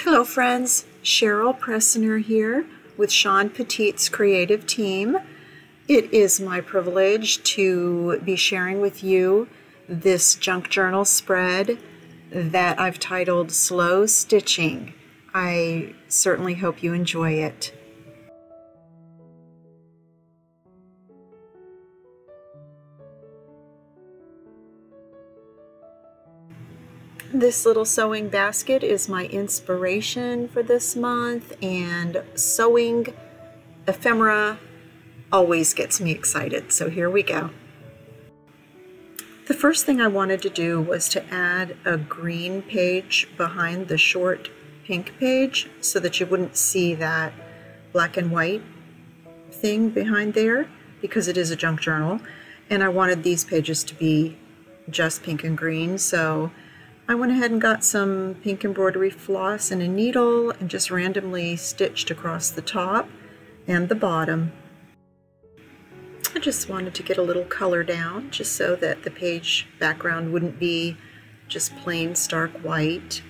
Hello friends, Cheryl Pressner here with Shawn Petite's creative team. It is my privilege to be sharing with you this junk journal spread that I've titled Slow Stitching. I certainly hope you enjoy it. This little sewing basket is my inspiration for this month, and sewing ephemera always gets me excited, so here we go. The first thing I wanted to do was to add a green page behind the short pink page so that you wouldn't see that black and white thing behind there because it is a junk journal, and I wanted these pages to be just pink and green, so I went ahead and got some pink embroidery floss and a needle and just randomly stitched across the top and the bottom. I just wanted to get a little color down just so that the page background wouldn't be just plain stark white,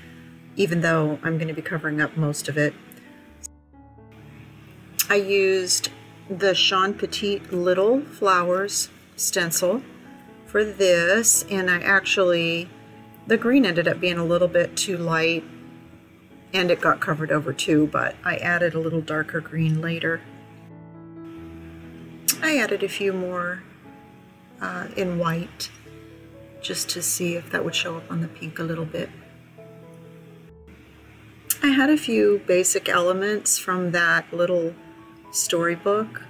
even though I'm going to be covering up most of it. I used the Shawn Petite Little Flowers stencil for this, and the green ended up being a little bit too light and it got covered over too, but I added a little darker green later. I added a few more in white just to see if that would show up on the pink a little bit. I had a few basic elements from that little storybook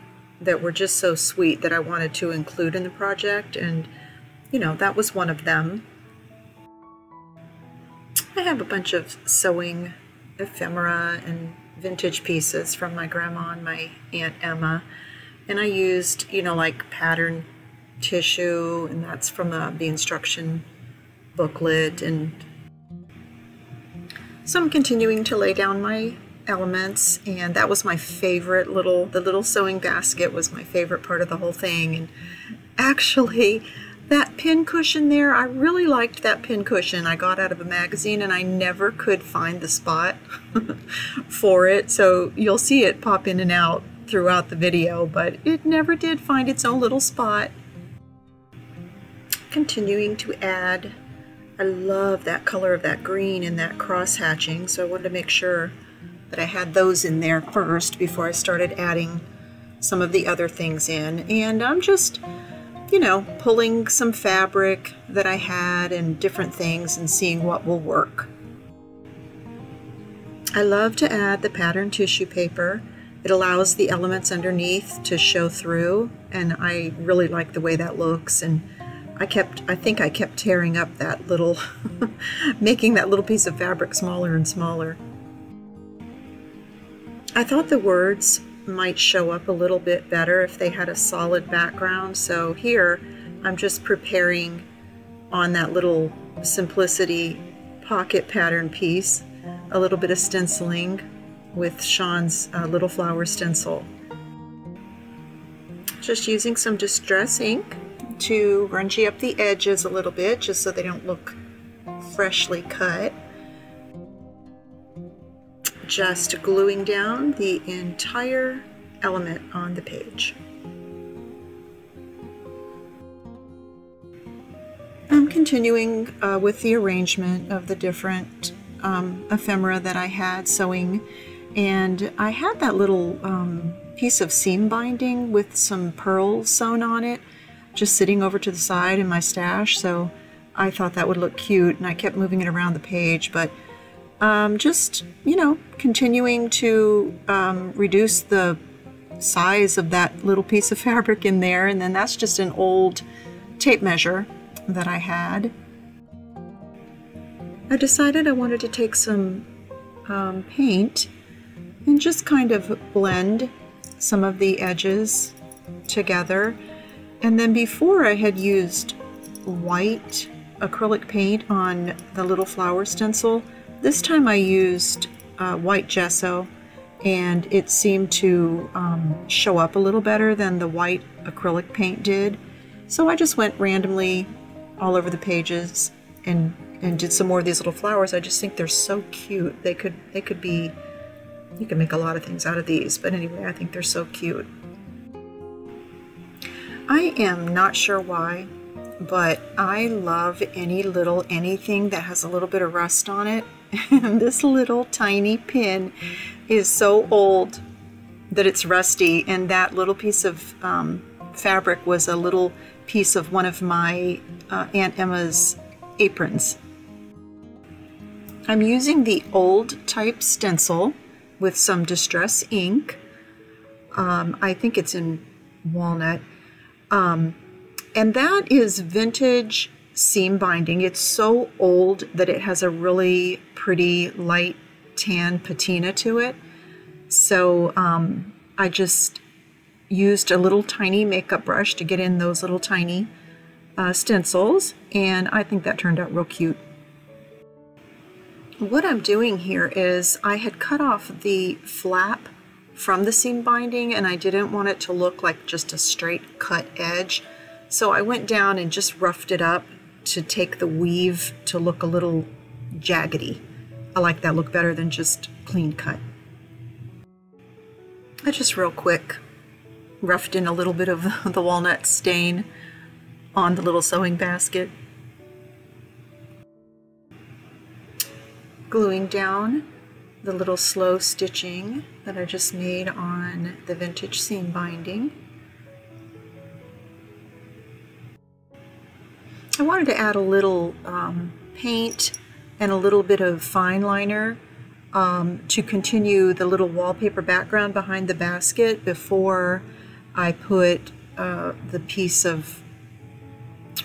that were just so sweet that I wanted to include in the project, and you know, that was one of them. I have a bunch of sewing ephemera and vintage pieces from my grandma and my Aunt Emma, and I used, you know, like pattern tissue, and that's from the instruction booklet. And so I'm continuing to lay down my elements, and that was my favorite. The little sewing basket was my favorite part of the whole thing. And actually, that pin cushion there, I really liked that pin cushion. I got out of a magazine and I never could find the spot for it, so you'll see it pop in and out throughout the video, but it never did find its own little spot. Continuing to add, I love that color of that green and that cross hatching, so I wanted to make sure that I had those in there first before I started adding some of the other things in. And I'm just, you know, pulling some fabric that I had and different things and seeing what will work. I love to add the pattern tissue paper. It allows the elements underneath to show through, and I really like the way that looks. And I think I kept tearing up that little making that little piece of fabric smaller and smaller. I thought the words might show up a little bit better if they had a solid background, so here I'm just preparing on that little Simplicity pocket pattern piece a little bit of stenciling with Shawn's little flower stencil. Just using some distress ink to grungy up the edges a little bit just so they don't look freshly cut. Just gluing down the entire element on the page. I'm continuing with the arrangement of the different ephemera that I had sewing, and I had that little piece of seam binding with some pearls sewn on it just sitting over to the side in my stash, so I thought that would look cute, and I kept moving it around the page, but just, you know, continuing to reduce the size of that little piece of fabric in there. And then that's just an old tape measure that I had. I decided I wanted to take some paint and just kind of blend some of the edges together. And then before I had used white acrylic paint on the little flower stencil, this time I used white gesso, and it seemed to show up a little better than the white acrylic paint did. So I just went randomly all over the pages and and did some more of these little flowers. I just think they're so cute. They could be, you can make a lot of things out of these, but anyway, I think they're so cute. I am not sure why, but I love anything that has a little bit of rust on it. And this little tiny pin is so old that it's rusty, and that little piece of fabric was a little piece of one of my Aunt Emma's aprons. I'm using the old type stencil with some distress ink. I think it's in walnut. And that is vintage seam binding. It's so old that it has a really pretty light tan patina to it. So I just used a little tiny makeup brush to get in those little tiny stencils, and I think that turned out real cute. What I'm doing here is I had cut off the flap from the seam binding, and I didn't want it to look like just a straight cut edge. So I went down and just roughed it up to take the weave to look a little jaggedy. I like that look better than just clean cut. I just real quick roughed in a little bit of the walnut stain on the little sewing basket. Gluing down the little slow stitching that I just made on the vintage seam binding. I wanted to add a little paint and a little bit of fine liner to continue the little wallpaper background behind the basket before I put the piece of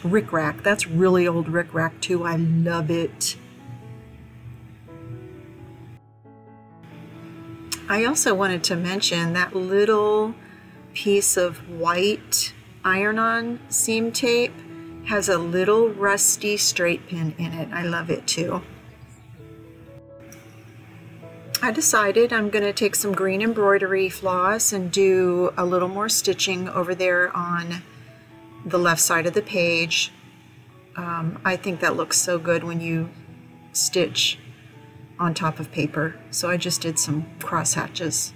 rickrack. That's really old rickrack too. I love it. I also wanted to mention that little piece of white iron-on seam tape has a little rusty straight pin in it. I love it too. I decided I'm going to take some green embroidery floss and do a little more stitching over there on the left side of the page. I think that looks so good when you stitch on top of paper. So I just did some cross hatches.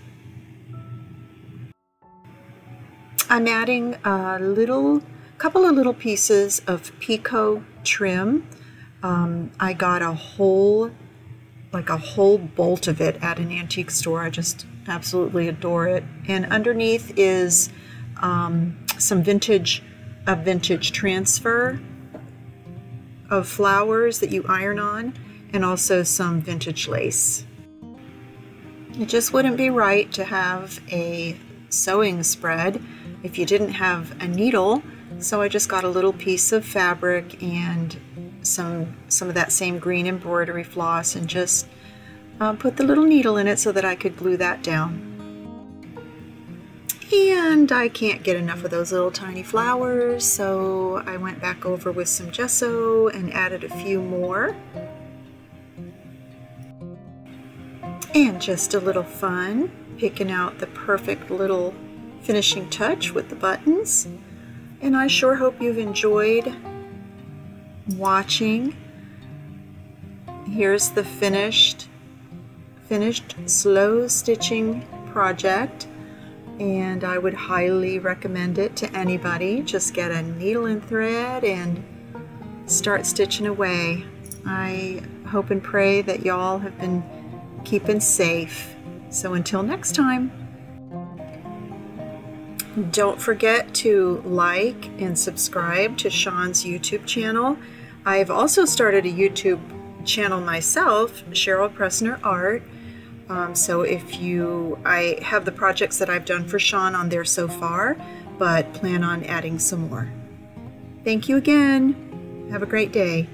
I'm adding a couple of little pieces of picot trim. I got a whole bolt of it at an antique store. I just absolutely adore it. And underneath is some vintage transfer of flowers that you iron on, and also some vintage lace. It just wouldn't be right to have a sewing spread if you didn't have a needle, so I just got a little piece of fabric and some of that same green embroidery floss and just put the little needle in it so that I could glue that down. And I can't get enough of those little tiny flowers, so I went back over with some gesso and added a few more. And just a little fun, picking out the perfect little finishing touch with the buttons. And I sure hope you've enjoyed watching. Here's the finished slow stitching project, and I would highly recommend it to anybody. Just get a needle and thread and start stitching away. I hope and pray that y'all have been keeping safe. So until next time, don't forget to like and subscribe to Shawn's YouTube channel. I've also started a YouTube channel myself, Cheryl Pressner Art. So I have the projects that I've done for Shawn on there so far, but plan on adding some more. Thank you again. Have a great day.